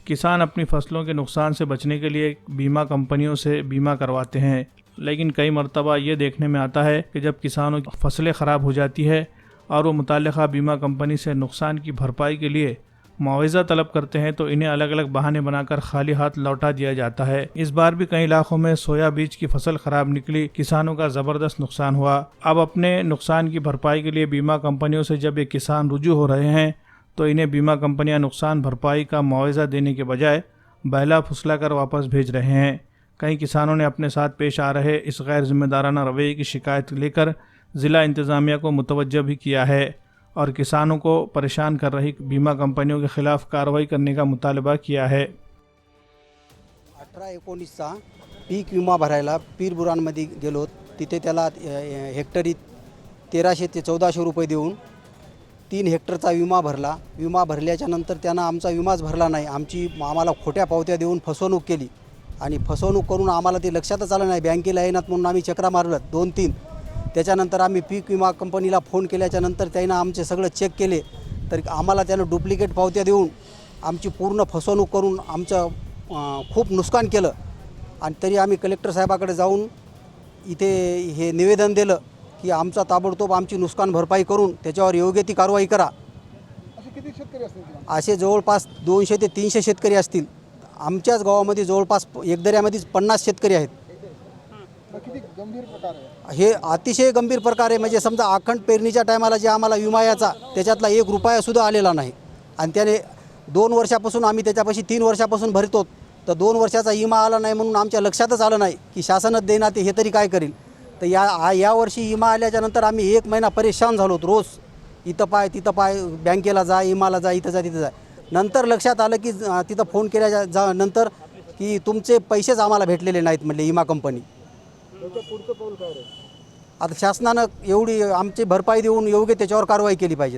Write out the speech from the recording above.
किसान अपनी फसलों के नुकसान से बचने के लिए बीमा कंपनियों से बीमा करवाते हैं, लेकिन कई मरतबा ये देखने में आता है कि जब किसानों की फसलें ख़राब हो जाती है और वो मुताल्लिक़ा बीमा कंपनी से नुकसान की भरपाई के लिए मुआवजा तलब करते हैं तो इन्हें अलग अलग बहाने बनाकर खाली हाथ लौटा दिया जाता है। इस बार भी कई इलाकों में सोया बीज की फसल खराब निकली, किसानों का ज़बरदस्त नुकसान हुआ। अब अपने नुकसान की भरपाई के लिए बीमा कंपनियों से जब ये किसान रुजू हो रहे हैं तो इन्हें बीमा कंपनियां नुकसान भरपाई का मुआवजा देने के बजाय बहला फुसला कर वापस भेज रहे हैं। कई किसानों ने अपने साथ पेश आ रहे इस गैर जिम्मेदाराना रवैये की शिकायत लेकर ज़िला इंतज़ामिया को मुतवज्जह भी किया है और किसानों को परेशान कर रही बीमा कंपनियों के खिलाफ कार्रवाई करने का मुतालबा किया है। 18-19चा पीक विमा भरायला पीरबुरांमध्ये गेलो, तिथे त्याला हेक्टरी 1300 ते 1400 रुपये देऊन 3 हेक्टरचा विमा भरला। विमा भरल्याच्या नंतर त्यानं आमचा विमाच भरला नाही, आम्हाला खोट्या पावत्या देऊन फसवणूक केली आणि फसवणूक करून आम्हाला ते लक्षातच आलं नाही, बँकेला येणार म्हणून आम्ही चक्रा मारलं 2-3। त्याच्यानंतर आम्ही पीक विमा कंपनीला फोन केल्याच्या नंतर त्यानं आमचे सगळं चेक केले, तर आम्हाला त्यानं डुप्लिकेट पावत्या देऊन आमची पूर्ण फसवणूक करून आमचं खूप नुकसान केलं। आणि तरी आम्ही कलेक्टर साहेबाकडे जाऊन इथे हे निवेदन दिलं की आमचा ताबडतोब आमची नुकसान भरपाई करून त्याच्यावर योग्य ती कारवाई करा। असे किती शेतकरी असतील? असे जवळपास 200 ते 300 शेतकरी असतील। आमच्याच गावामध्ये जवळपास एकदऱ्यामध्येच 50 शेतकरी आहेत। किती गंभीर प्रकार आहे हे, अतिशय गंभीर प्रकार आहे। म्हणजे समजा अखंड पेरणीच्या टायमाला जे आम्हाला विमा याचा त्याच्यातला 1 रुपयासुद्धा आलेला नाही आणि त्याने 2 वर्षापासून आम्ही त्याच्यापाशी 3 वर्षापासून भरतो, तर 2 वर्षाचा विमा आला नाही म्हणून आमच्या लक्षातच आलं नाही की शासनच देणार ते हे तरी काय करेल। तर या वर्षी विमा आल्याच्या नंतर आम्ही 1 महिना परेशान झालो, रोज इथं पाय तिथं पाय, बँकेला जा, विमाला जा, इथं जा तिथं जा। नंतर लक्षात आलं की तिथं फोन केल्याच्या नंतर की तुमचे पैसेच आम्हाला भेटलेले नाहीत म्हणले विमा कंपनी। पुढचं पाऊल काय आहे? आता शासनानं एवढी आमची भरपाई देऊन योग्य त्याच्यावर कारवाई केली पाहिजे।